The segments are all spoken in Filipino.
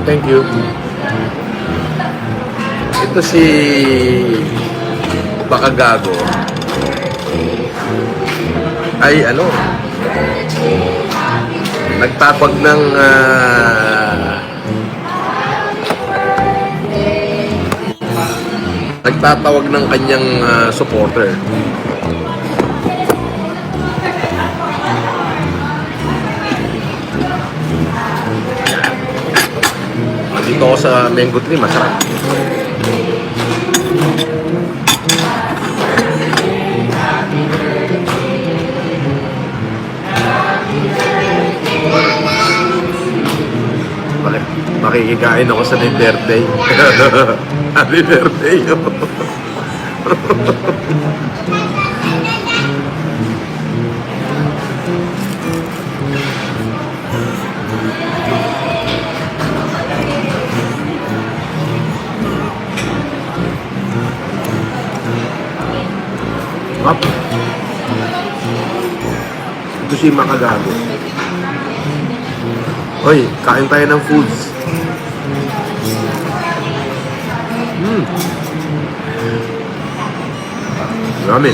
Thank you. Ito si Bakagago ay ano, nagtatawag ng kanyang supporter. Dito ako sa mango tree, masarap. Makikikain ako sa may birthday. Happy birthday. Up. Ito si Makagago. Hoy, kain tayo ng foods. Dami.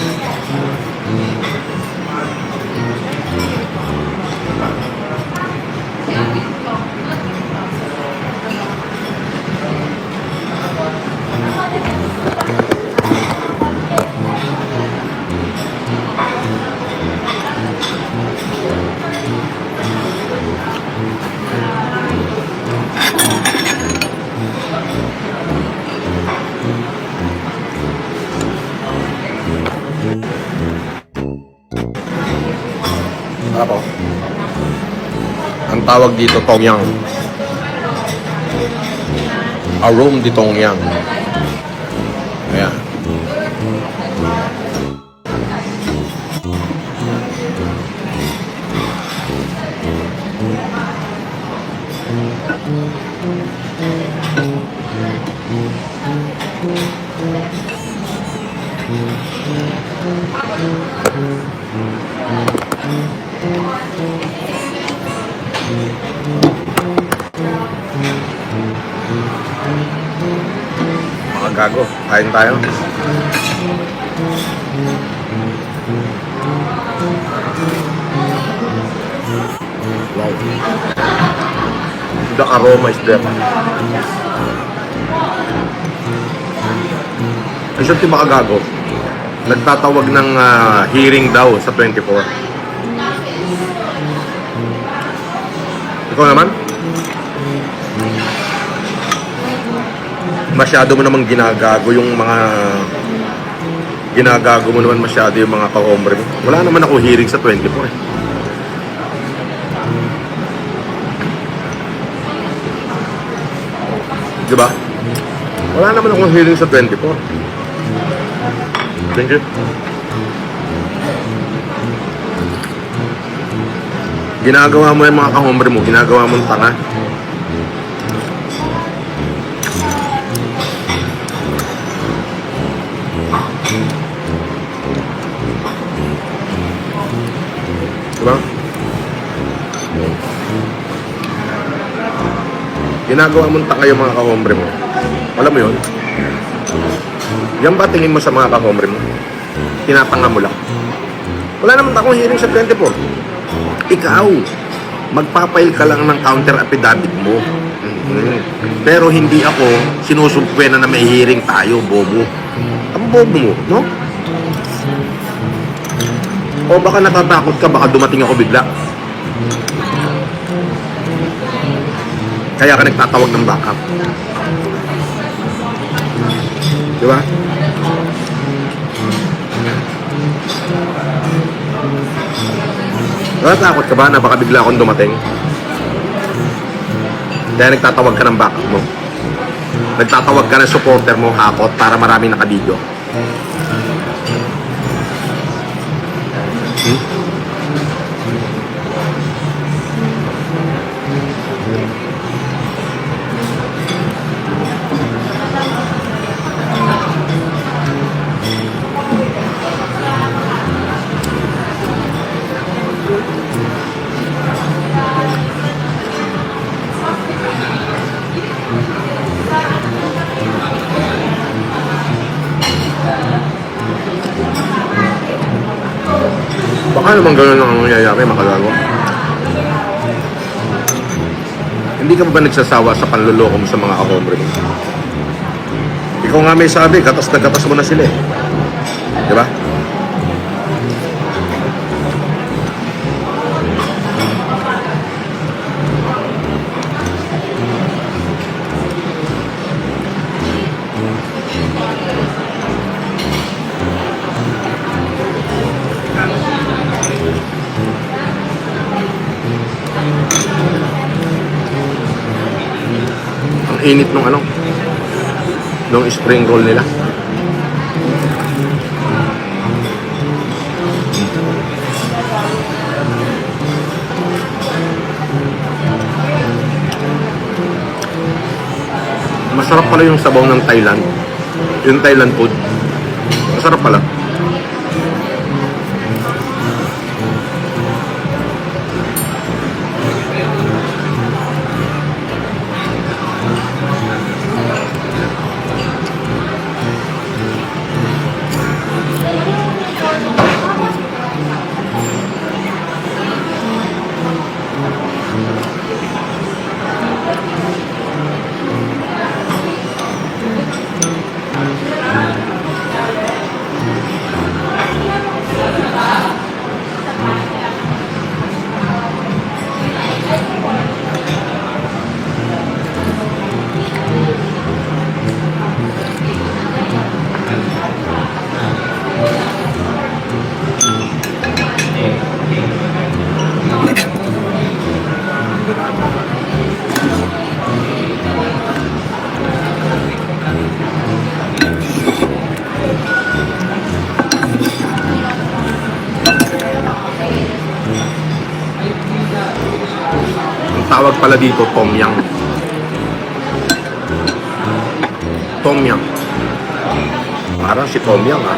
Ako. Ang tawag dito, Tongyang. Arome di Tongyang. Ayan. Makagago, kain tayo. Wow. The aroma is there. Kasi si Makagago, nagtatawag ng hearing daw sa 24. Ikaw naman? Masyado mo namang ginagago yung mga masyado yung mga ka-hombre mo. Wala naman ako hearing sa 24 eh. Diba? Wala naman akong hearing sa 24. Thank you. Ginagawa mo yung mga ka-hombre mo, ginagawa mong tanga. Diba? Ginagawa mong tanga yung mga ka-hombre mo. Alam mo yun? Yan ba tingin mo sa mga ka-hombre mo? Tinatanga mo lang. Wala naman akong hearing sa 24. Ikaw, magpapail ka lang ng counter affidavit mo. Pero hindi ako sinusumpwena na may hearing tayo, bobo. Ang bobo mo, no? O baka natatakot ka, baka dumating ako bigla. Kaya ka nagtatawag ng backup. Diba? Natatakot ka ba na baka bigla akong dumating? Kaya nagtatawag ka ng backup mo. Nagtatawag ka ng supporter mo, hakot, para maraming nakabidyo. Baka naman gano'n ang nangyayari, makalago. Hindi ka ba nagsasawa sa panluloko mo sa mga kahombre mo? Ikaw nga may sabi, gatas na gatas mo na sila eh. Di ba? Ang init nung ano, nung spring roll nila. Masarap pala yung sabaw ng Thailand. Yung Thailand food. Masarap pala. Tawag pala dito, Tom Yum. Tom Yum. Parang si Tom Yum, ha?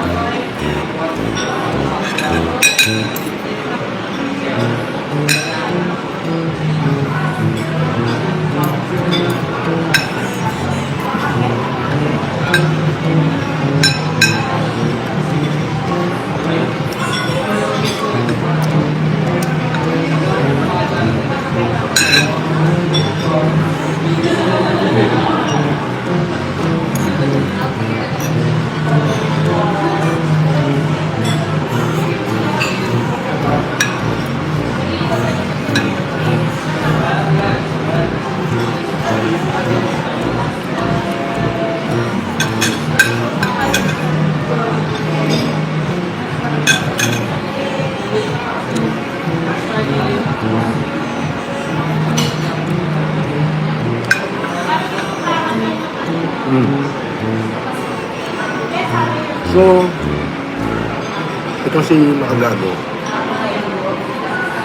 So, itong si Makagago,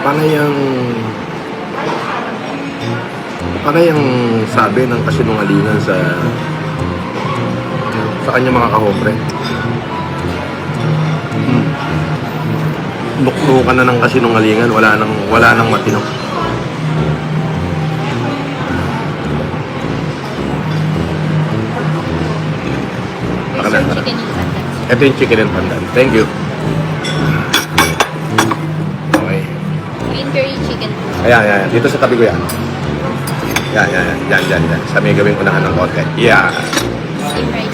panay ang sabi ng kasinungalingan sa kanyang mga kahombre. Nuknukan na ng kasinungalingan, wala nang matino. Ito yung chicken and pandan. Thank you. Okay. Green curry chicken. Ayan. Dito sa tabi ko yan. Yan. Sa may gawin ko na ng konti. Yeah. Same rice.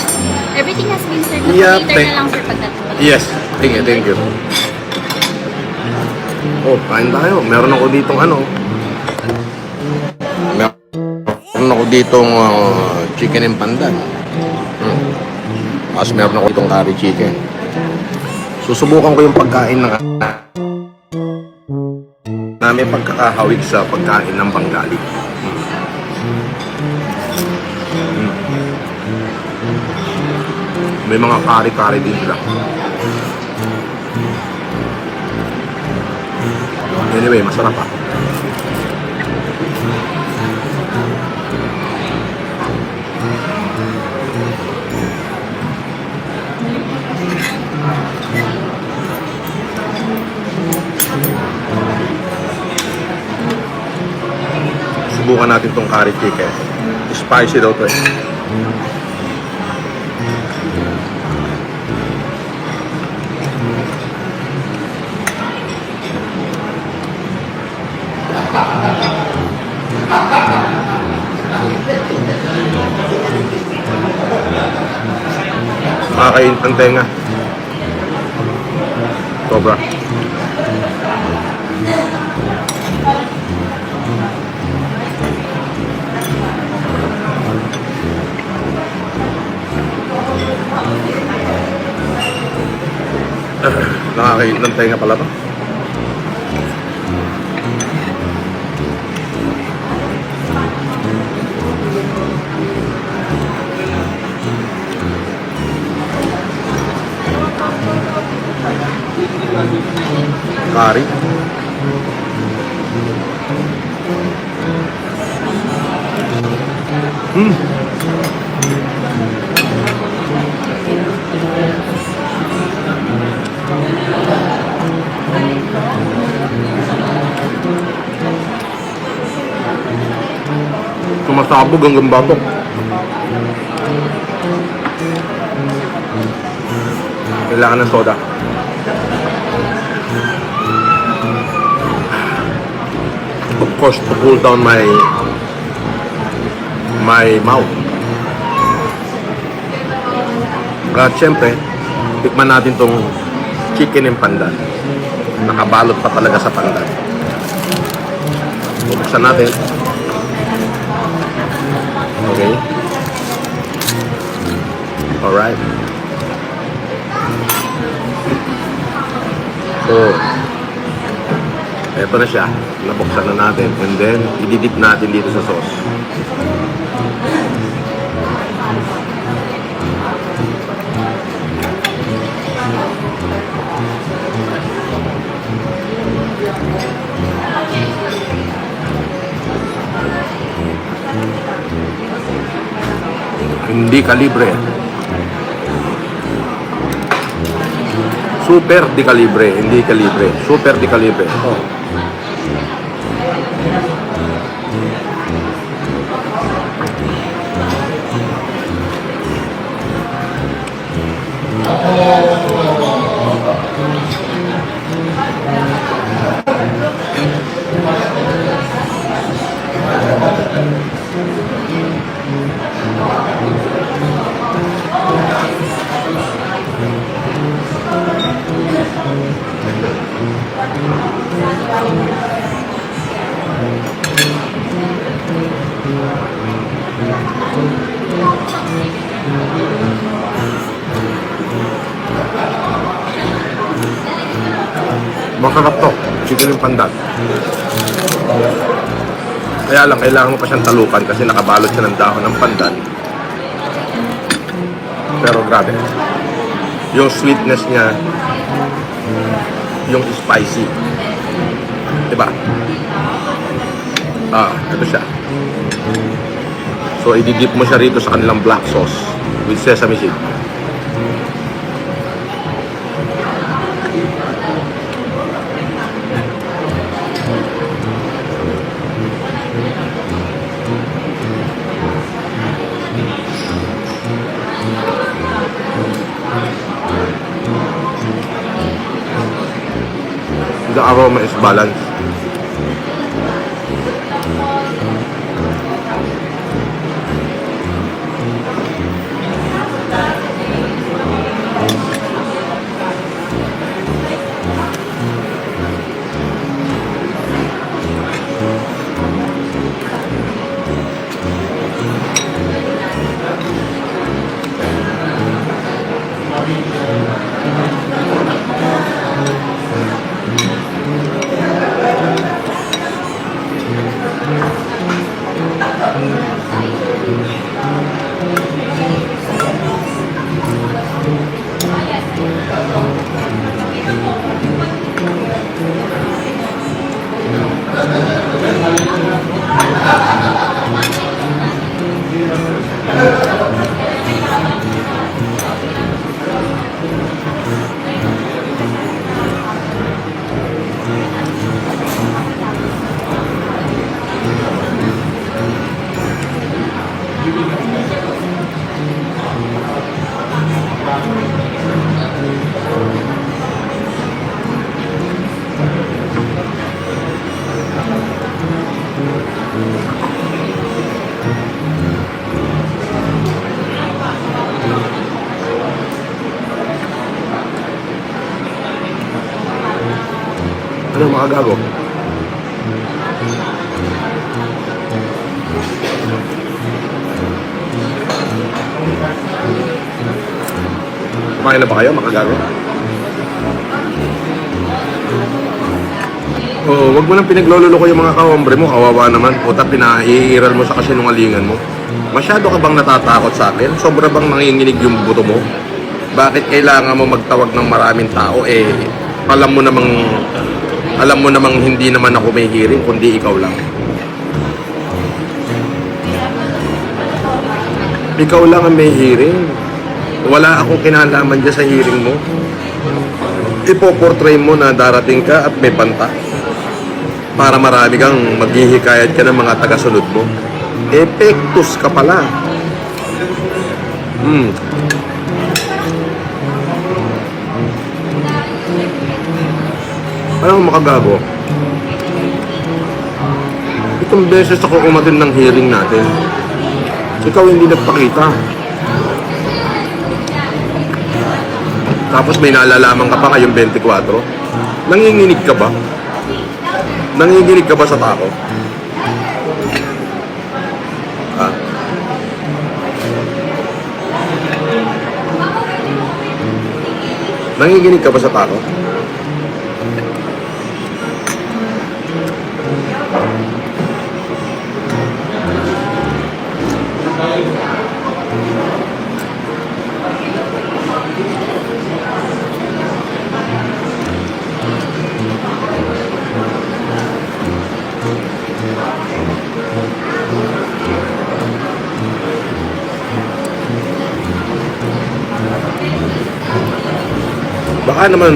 Everything has been served. Yeah, Later na lang sir pagdating. Yes. Thank you. Oh, kain tayo. Meron ako ditong chicken and pandan. Tapos meron ako itong curry chicken. Susubukan ko yung pagkain ng namin pagkakahawig sa pagkain ng Bengali. May mga curry din sila. Anyway, masarap pa. Subukan natin tong curry chicken. Spicy daw to eh. Makakain ang tenga. Sobra. Nakakain ng tenga pala to. Kari. Sumasabog hanggang batok. Kailangan ng soda. Of course, to cool down my mouth. At syempre, tikman natin tong chicken and pandan. Nakabalot pa talaga sa pandan. Bubuksan natin. Okay. Alright. So, eto na siya. Nabuksan na natin. And then, ididip natin dito sa sauce. Hindi kalibre. Super di kalibre, hindi kalibre. Super di kalibre. Oh. Masarap to, chicken yung pandan. Kaya lang, kailangan mo pa siyang talukan kasi nakabalot siya ng dahon ng pandan. Pero grabe. Yung sweetness niya, yung spicy. Diba? Ito siya. So, ididip mo siya rito sa kanilang black sauce with sesame seed. The aroma is balanced. Ano makagago? Kumain na ba kayo, makagago? Oo, wag mo nang pinaglololo ko yung mga kahombre mo, kawawa naman. Puta, pinaiiral mo sa kasinungalingan mo. Masyado ka bang natatakot sa akin? Sobra bang nanginginig yung buto mo? Bakit kailangan mo magtawag ng maraming tao? Alam mo namang hindi naman ako may hearing, kundi ikaw lang. Ikaw lang ang may hearing. Wala akong kinalaman dyan sa hearing mo. Ipoportray mo na darating ka at may banta para marami kang maghihikayat ka ng mga tagasunod mo. Epektus ka pala. Alam mo makagago? Itong beses ako umatin ng hearing natin. Ikaw hindi nagpakita. Tapos may nalalaman ka pa ngayong 24. Nanginginig ka ba? Nanginginig ka ba sa tako? Ha? Nanginginig ka ba sa tako? Baka naman,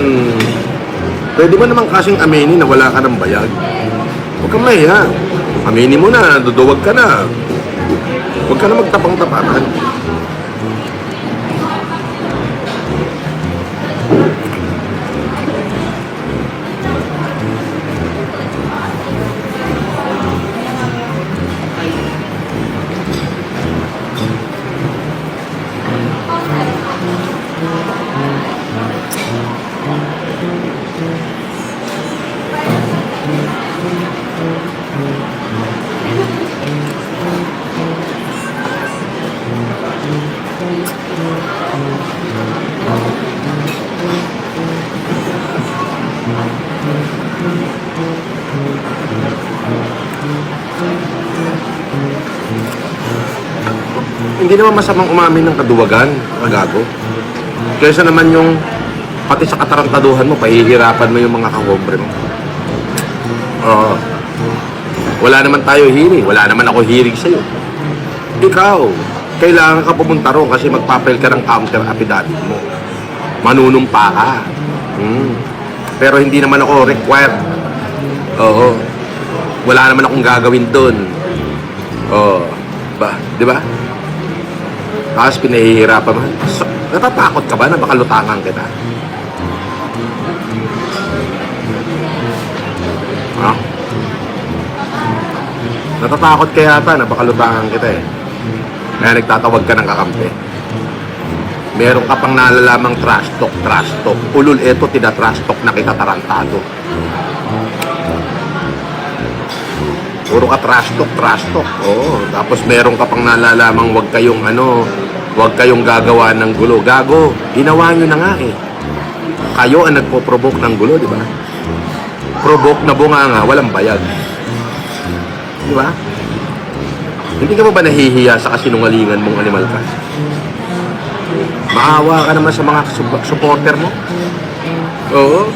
pwede mo naman kasing aminin na wala ka ng bayag. Huwag kang mahiya. Aminin mo na, duduwag ka na. Huwag ka na magtapang-tapakan. Hindi naman masamang umamin ng kaduwagan, magago. Kaysa naman yung pati sa katarantaduhan mo, pahihirapan mo yung mga kahombre mo. Wala naman tayo hiring, wala naman ako hiring sa'yo. Ikaw, kailangan ka pumunta ron kasi magpapel ka ng counter affidavit mo. Manunumpa ka. Pero hindi naman ako required. Oo. Wala naman akong gagawin doon. Di ba? Tapos pinahihirapan mo. So, natatakot ka ba na baka lutangan kita? Ha? Natatakot ka yata na baka lutangan kita eh. Kaya nagtatawag ka ng kakampi. Meron ka pang nalalamang trash talk. Ulul, eto, tina-trash talk na kita tarantado. Puro ka trash talk. Oo. Tapos meron ka pang nalalamang wag kayong gagawa ng gulo. Gago, ginawa nyo na nga eh. Kayo ang nagpo-provoke ng gulo, di ba? Provoke na bunganga, walang bayag. Di ba? Hindi ka ba nahihiya sa kasinungalingan mong animal ka? Maawa ka naman sa mga supporter mo? Oo.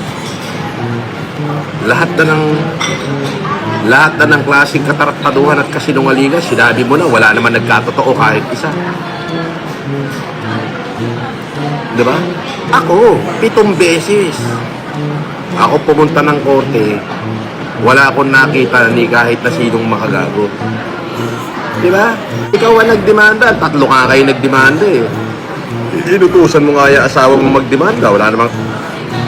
Lahat na ng klaseng katarataduhan at kasinungalingan, sinabi mo na, wala naman nagkatotoo kahit isa. Diba? Ako, 7 beses. Ako pumunta ng korte, wala akong nakita ni kahit na sinong makagago. Diba? Ikaw ang nagdemanda, 3 ka kayo nagdemanda eh. Inutusan mo nga yung asawa mo magdemanda, wala namang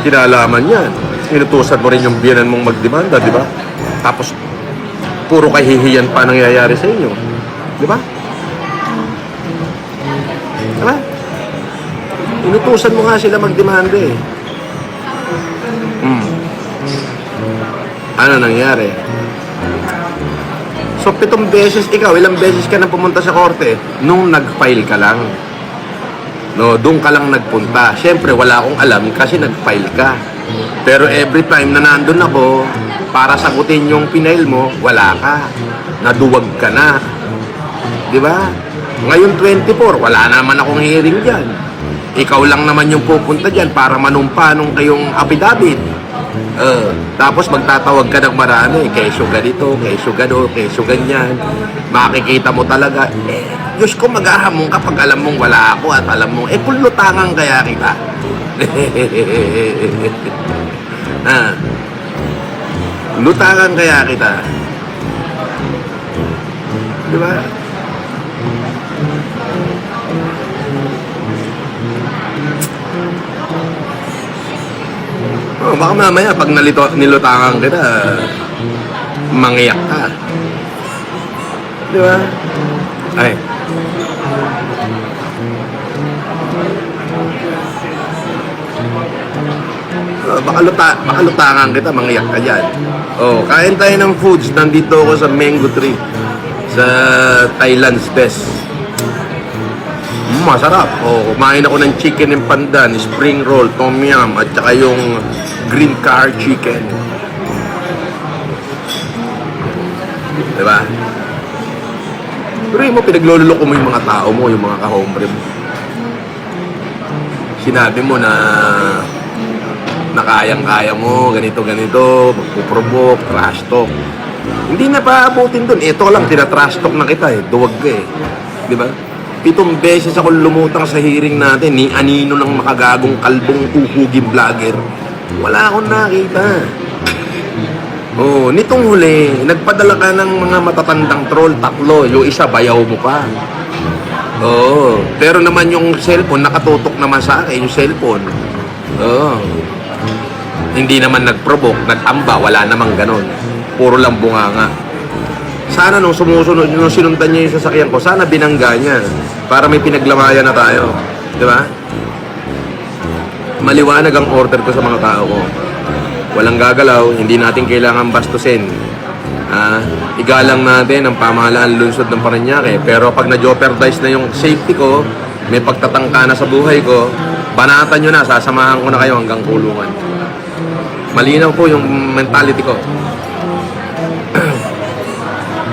kinalaman yan. Inutusan mo rin yung biyanan mong magdemanda, diba? Tapos, puro kahihiyan pa nangyayari sa inyo. Diba? Diba? Inutusan mo nga sila magdemanda eh. Ano nangyari? So, 7 beses ikaw, ilang beses ka na pumunta sa korte nung nag-file ka lang. No, doon ka lang nagpunta. Siyempre, wala akong alam kasi nag-file ka. Pero every time na nandun ako, para sagutin yung pinail mo, wala ka. Naduwag ka na. Di ba? Ngayon 24, wala naman akong hearing dyan. Ikaw lang naman yung pupunta dyan para manumpa nung kayong affidavit. Tapos magtatawag ka ng marami, kesyo ganito, kesyo gano, kesyo ganyan. Makikita mo talaga, Diyos ko, mag-ahamon kapag alam mong wala ako at alam mong, kung lutangan kaya kita. Lutangan kaya kita. Di ba? Oh, baka mamaya pag nilutangan kita, mangiyak ka. Di ba? Ay. Baka lutangan kita, mangiyak ka dyan. Oh, kain tayo ng foods. Nandito ako sa Mango Tree. Sa Thailand's Best. Masarap. Oh, kumain ako ng chicken and pandan, spring roll, tom yum, at saka yung green car chicken. Diba? Pero mo, pinagloloko mo yung mga tao mo, yung mga kahombre mo. Sinabi mo na kayang-kaya mo, ganito-ganito, magpuprovoke, trash talk. Hindi na paabutin dun. Ito lang, tinatrash talk na kita eh. Duwag ka eh. Diba? 7 beses ako lumutang sa hearing natin ni anino ng makagagong kalbong uhuging vlogger. Wala akong nakita. Oh, nitong huli, nagpadala ka ng mga matatandang troll, 3. Yung isa, bayaw mo pa. Oo. Pero naman yung cellphone, nakatutok naman sa akin, yung cellphone. Oo. Hindi naman nag-provoke, nag-amba, wala namang ganon. Puro lang bunganga. Sana nung sumusunod, nung sinundan niya yung sasakyan ko, sana binangga niya. Para may pinaglamayan na tayo. Di ba? Maliwanag ang order ko sa mga tao ko. Walang gagalaw, hindi natin kailangan bastusin. Igalang natin ang pamahalaan lungsod ng Parañaque. Pero pag na-jeopardize na yung safety ko, may pagtatangka na sa buhay ko, banatan nyo na, sasamahan ko na kayo hanggang kulungan. Malinaw po yung mentality ko.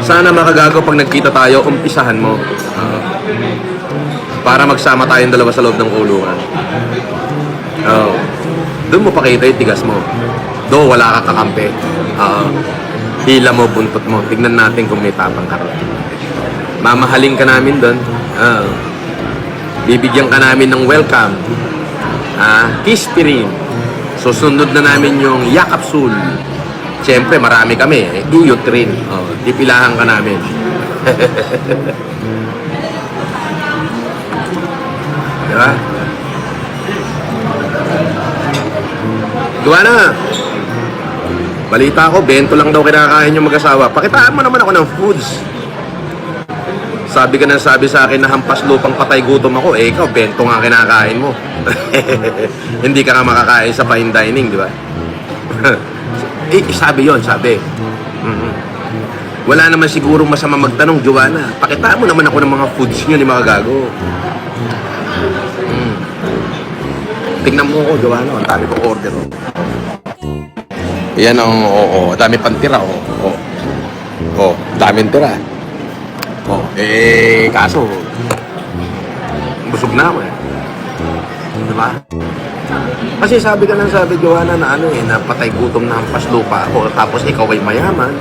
Sana makagago pag nagkita tayo, umpisahan mo. Para magsama tayong dalawa sa loob ng kulungan. Doon mo pakita yung tigas mo. Do, wala ka kakampi. Hila mo, buntot mo. Tignan natin kung may tapang ka. Mamahalin ka namin doon. Bibigyan ka namin ng welcome. Kiss rin. Susunod na namin yung yakapsul. Siyempre, marami kami. Iyot rin. Dipilahan ka namin. Diba? Gawa na. Balita ko, bento lang daw kinakain yung mag-asawa. Pakitaan mo naman ako ng foods. Sabi ka nang sabi sa akin na hampas lupang patay gutom ako. Ikaw, bento nga kinakain mo. Hindi ka nga makakain sa fine dining, di ba? Sabi yon, sabi. Wala naman siguro masama magtanong, Joanna. Pakitaan mo naman ako ng mga foods nyo ni mga gago. Tingnan mo ako, Joanna. Ang dami kong order. Yan ang, dami pang tira, daming tira. Kaso, busog na ako eh. Diba? Kasi sabi ka nang sabi, Joanna, na na patay gutom na hampas lupa ako, tapos ikaw ay mayaman.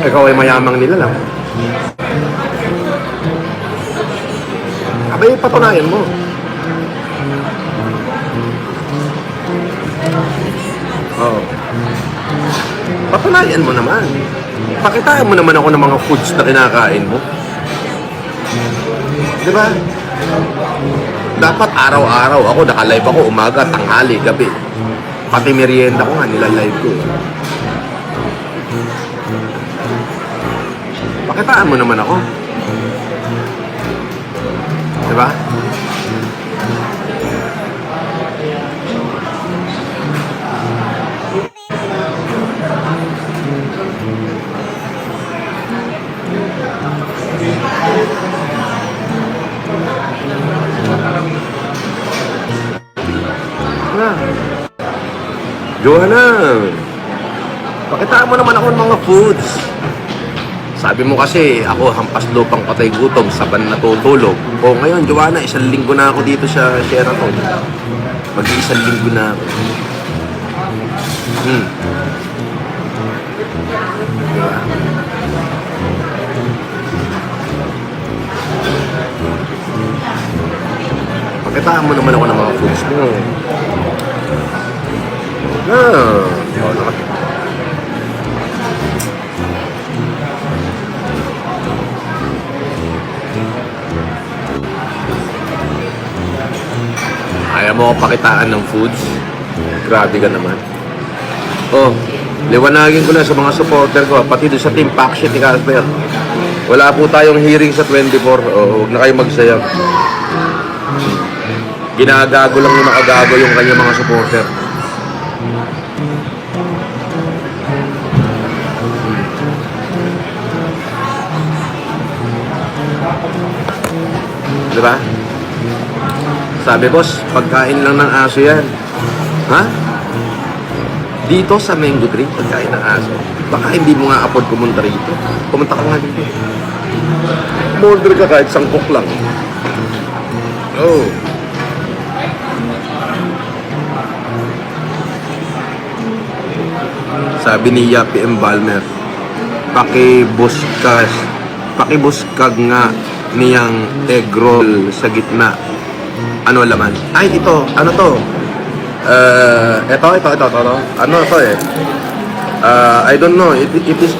Ikaw ay mayamang nila lang. Abay, patunayan mo. Patunayan mo naman. Pakitaan mo naman ako ng mga foods na kinakain mo. Diba? Dapat araw-araw ako, naka-live ako, umaga, tanghali, gabi. Pati merienda ko nga, nila-live ko. Pakitaan mo naman ako. Diba? Joanna, pakitaan mo naman ako ng mga foods. Sabi mo kasi, ako hampas lupang patay gutom, saban natutulog. O ngayon, Joanna, 1 linggo na ako dito sa Sheraton. Mag-1 linggo na ako. Diba? Pakitaan mo naman ako ng mga foods mo. Ayaw mo ako pakitaan ng foods? Grabe ka naman. Oh, liwanagin ko lang sa mga supporter ko, pati doon sa Team Packshit ni Casper. Wala po tayong hearing sa 24. Oh, huwag na kayo magsayang. Ginagago lang yung makagago yung kanyang mga supporter. Diba? Sabi boss, pagkain lang ng aso yan. Ha? Dito sa Mango Tree, pagkain ng aso. Baka hindi mo nga afford pumunta rito. Pumunta ka nga dito. Order ka kahit sangkok lang. Oh. Sabi ni Yapi Embalmer, pakibuskag nga niyang egg roll sa gitna. Ano laman? Ay, ito. Ano to? Ito. Ano to eh? I don't know. It is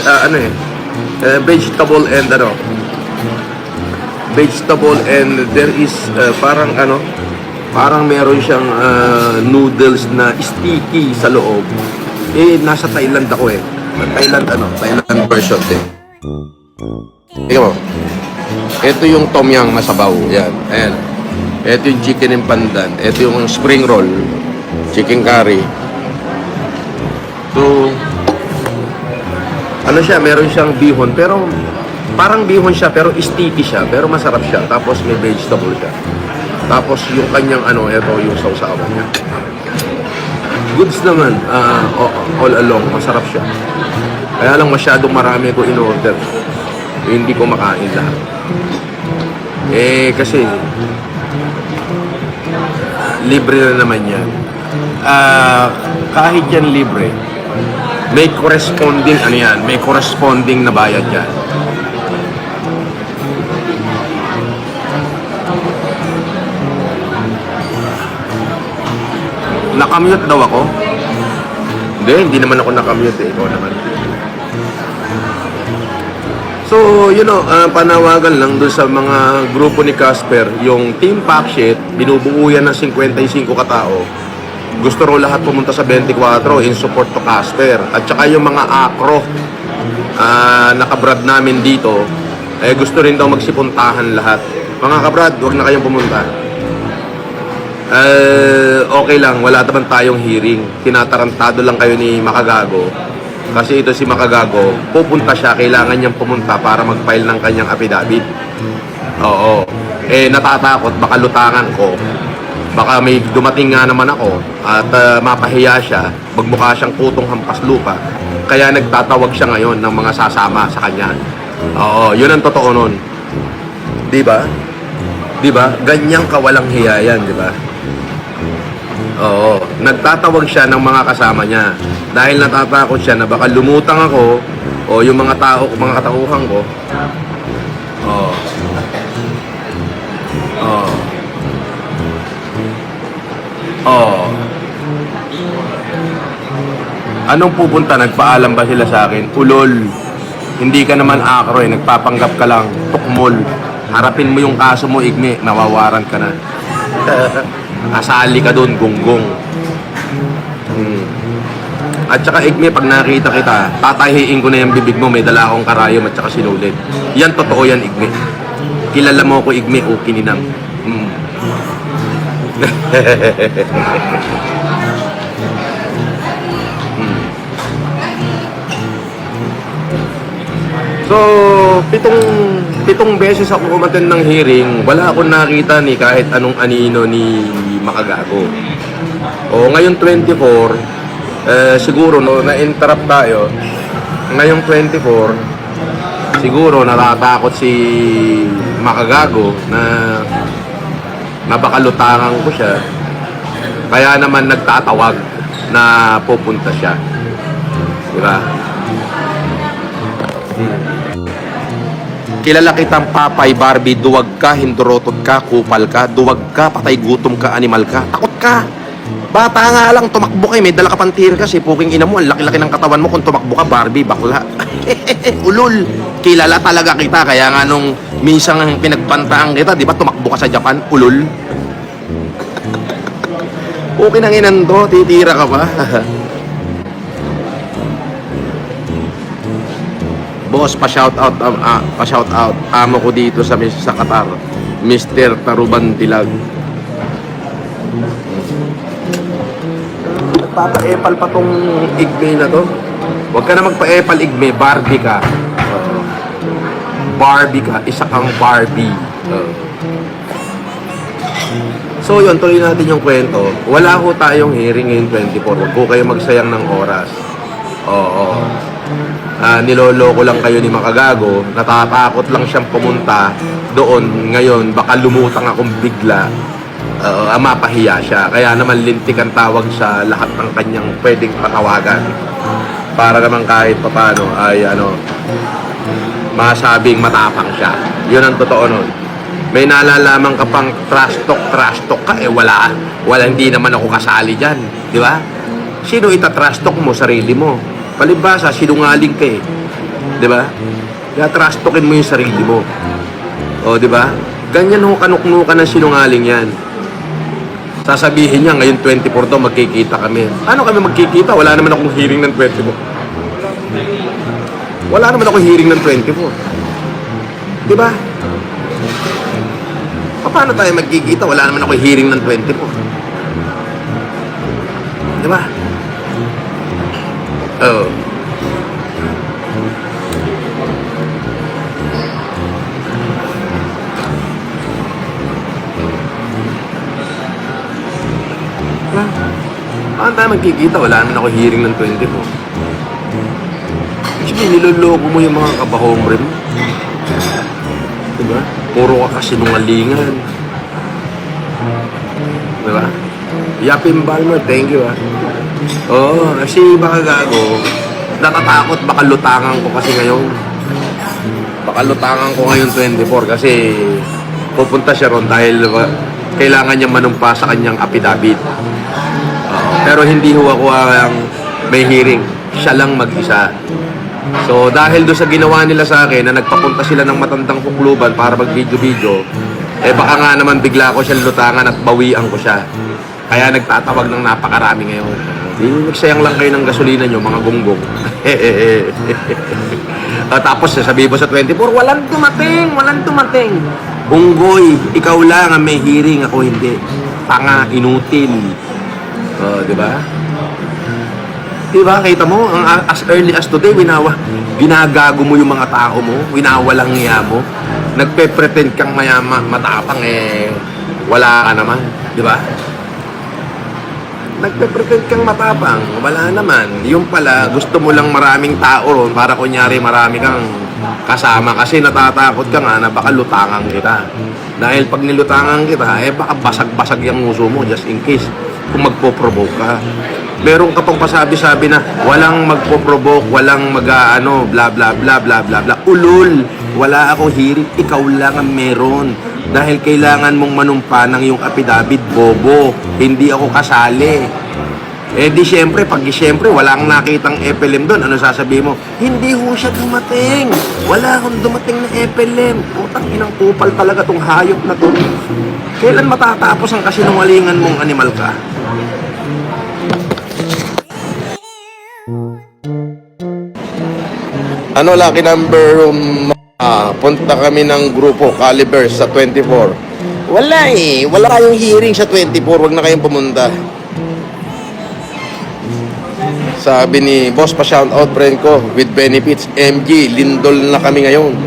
ano eh? Vegetable and ano? Vegetable and there is parang ano? Parang meron siyang noodles na sticky sa loob. Eh, nasa Thailand ako eh. Thailand version din. Tingnan mo. Ito yung tom yum masabaw. Yan. Ayan. Ito yung chicken and pandan. Ito yung spring roll. Chicken curry. So, ano siya? Meron siyang bihon. Pero, parang bihon siya. Pero sticky siya. Pero masarap siya. Tapos may vegetable siya. Tapos yung kanyang ano, ito yung sausawan niya. Goods naman. All along. Masarap siya. Kaya lang masyadong marami ko in-order. Hindi ko makain lahat. Eh, kasi libre na naman yan. Kahit yan libre, may corresponding ano yan, may corresponding na bayad yan. Nakamute daw ako? Hindi naman ako nakamute eh. Ikaw naman. So, panawagan lang doon sa mga grupo ni Casper, yung Team Packshit, binubuo yan ng 55 katao. Gusto raw lahat pumunta sa 24 in support to Casper. At saka yung mga acro, nakabrad namin dito, eh gusto rin daw magsipuntahan lahat. Mga kabrad, huwag na kayong pumunta. Okay lang, wala naman tayong hearing. Tinatarantado lang kayo ni Makagago. Kasi ito si Makagago, pupunta siya, kailangan niyang pumunta para mag-file ng kanyang affidavit. Oo. Eh, natatakot, baka lutangan ko. Baka may dumating nga naman ako at mapahiya siya, magmukha siyang putong hampas lupa. Kaya nagtatawag siya ngayon ng mga sasama sa kanya. Oo, yun ang totoo nun. Diba? Diba? Ganyang kawalang hiya yan, diba? Oo, nagtatawag siya ng mga kasama niya dahil natatakot siya na baka lumutang ako o yung mga mga katauhan ko. Oo. Oo. Oo. Anong pupunta? Nagpaalam ba sila sa akin? Ulol. Hindi ka naman akro eh, nagpapanggap ka lang. Tukmol. Harapin mo yung kaso mo, igni, nawawaran ka na. Asali ka doon, gunggong. At saka igme, pag nakita kita, tatahiin ko na yung bibig mo, may dala akong karayom at saka sinulid. Yan, totoo yan, igme. Kilala mo ako, igme, o kininang. So, pitong beses ako umattend ng hearing, wala akong nakita ni kahit anong anino ni Makagago. O ngayon 24, siguro no, na-interrupt tayo. Ngayong 24, siguro natatakot si Makagago na baka lutangan ko siya. Kaya naman nagtatawag na pupunta siya. Diba? Kilala kitang Papay Barbie, duwag ka, hindurotod ka, kupal ka, duwag ka, patay gutom ka, animal ka, takot ka. Bata nga lang, tumakbo ka, may dala ka pang tear gas, puking ina mo, ang laki-laki ng katawan mo, kung tumakbo ka, Barbie, bakla. Ulul, kilala talaga kita, kaya nga nung minsan pinagpantaan kita, di ba, tumakbo ka sa Japan, ulul. Puking ang inan to, titira ka ba? Boss, pa-shout out, amo ko dito sa Qatar, Mr. Taruban Tilag. Nagpapa-epal pa tong igme na to. Huwag ka na magpa-epal igme, Barbie ka. Barbie ka, isa kang Barbie. So yun, tuloy natin yung kwento. Wala ho tayong hearing ngayon 24. Huwag ko kayo magsayang ng oras. Oo. Niloloko lang kayo ni Makagago, natatakot lang siyang pumunta doon. Ngayon baka lumutang akong bigla, mapahiya siya, kaya naman lintik ang tawag sa lahat ng kanyang pwedeng patawagan para naman kahit papano ay masabing matapang siya. Yun ang totoo nun. May nalalaman ka pang trash talk ka, wala, hindi naman ako kasali dyan, di ba? Sino itatrash talk mo? Sarili mo. Palibhasa, sinungaling ka eh. Di ba? Kaya trash talkin mo yung sarili mo. O, di ba? Ganyan ho kanuknukan ng sinungaling yan. Sasabihin niya, ngayon 24 to, magkikita kami. Ano kami magkikita? Wala naman akong hearing ng 24. Wala naman akong hearing ng 24. Di ba? Paano tayo magkikita? Wala naman akong hearing ng 24. Di ba? Oh. Paano tayo magkikita? Wala naman ako hearing ng 24. Sige, niloloko mo yung mga kabahombre mo. Diba? Puro ka kasinungalingan. Diba? Yapim Balmer, thank you Oo, kasi Makagago, natatakot baka lutangan ko kasi ngayon. Baka lutangan ko ngayon 24 kasi pupunta siya ron dahil kailangan niya manumpa sa kanyang affidavit. Pero hindi ho ako ang may hearing. Siya lang mag-isa. So dahil doon sa ginawa nila sa akin na nagpapunta sila ng matandang hukluban para mag-video-video, baka nga naman bigla ko siya lutangan at bawian ko siya. Kaya nagtatawag ng napakarami ngayon. Di nagsayang lang kayo ng gasolina nyo, mga gunggong. Tapos sasabihin mo sa 24, walang dumating. Bunggoy, ikaw lang ang may hearing, ako hindi. Tanga, inutil. Di ba? Di ba? Kita mo, as early as today, ginagago mo yung mga tao mo, winawalang niya mo, nagpe-pretend kang matapang, wala ka naman. Di ba? Nagpe-pretend kang matapang, wala naman. Yung pala, gusto mo lang maraming tao ron para kunyari marami kang kasama kasi natatakot ka nga na baka lutangan kita. Dahil pag nilutangan kita, baka basag-basag yung nguso mo just in case kung magpo-provoke ka. Meron ka pang pasabi-sabi na walang magpo-provoke, walang bla bla bla bla bla bla. Ulul, wala akong hearing, ikaw lang ang meron. Dahil kailangan mong manumpa ng yung affidavit, bobo. Hindi ako kasali. Di syempre, pag syempre, wala kang nakitang FLM doon, ano sasabihin mo? Hindi ho siya dumating. Wala akong dumating na FLM. Putang inang kupal talaga tong hayop na to. Kailan matatapos ang kasinungalingan mong animal ka? Ano, lucky number, punta kami ng grupo, Caliber, sa 24. Wala kayong hearing sa 24, wag na kayong pumunta. Sabi ni boss, pa-shout out friend ko, with benefits, MG, lindol na kami ngayon.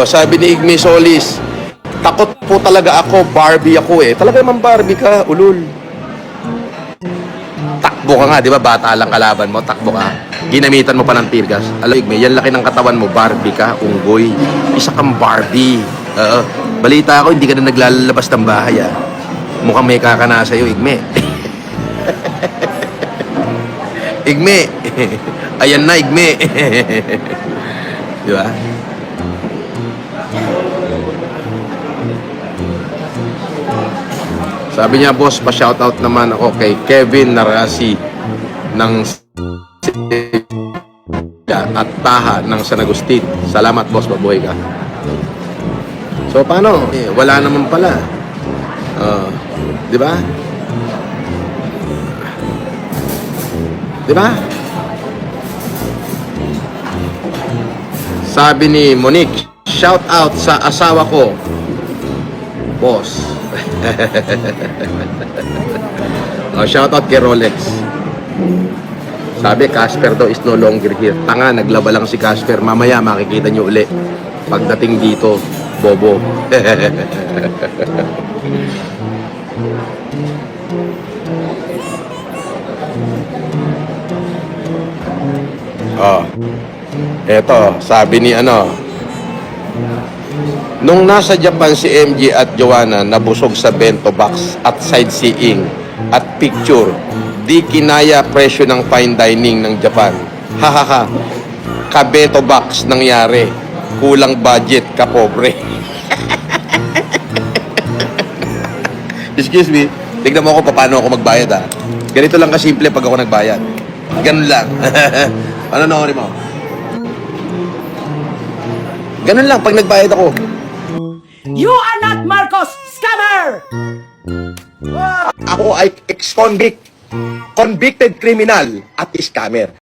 sabi ni Igme Solis, takot po talaga ako, Barbie ako eh. Talaga naman Barbie ka, ulul. Takbo ka nga, di ba? Bata lang kalaban mo, takbo ka. Ginamitan mo pa ng tear gas. Alam, Igme, yan laki ng katawan mo, Barbie ka, unggoy. Isa kang Barbie. Balita ako, hindi ka na naglalabas ng bahay, ah. Mukhang may kakana sa'yo, Igme. Igme. Ayan na, Igme. Di ba? Sabi niya, boss, pa-shoutout naman ako kay Kevin Narasi ng at Taha ng San Agustin. Salamat, boss, mabuhay ka. So, paano? Wala naman pala. Di ba? Di ba? Sabi ni Monique, shout out sa asawa ko. Boss. Shout out kay Rolex. Sabi, Casper daw is no longer here. Tanga, naglaba lang si Casper. Mamaya makikita nyo uli. Pagdating dito, bobo. Eto, sabi ni nung nasa Japan si MJ at Joanna nabusog sa bento box at sightseeing at picture, di kinaya presyo ng fine dining ng Japan. Hahaha, kabeto box nangyari, kulang budget, kapobre. Excuse me, tignan mo ako paano ako magbayad, ha. Ganito lang kasimple pag ako nagbayad. Ganun lang. Ano na mo? Ganun lang pag nagbayad ako. You are not Marcos Scammer! Ako ay ex-convict, convicted criminal at scammer.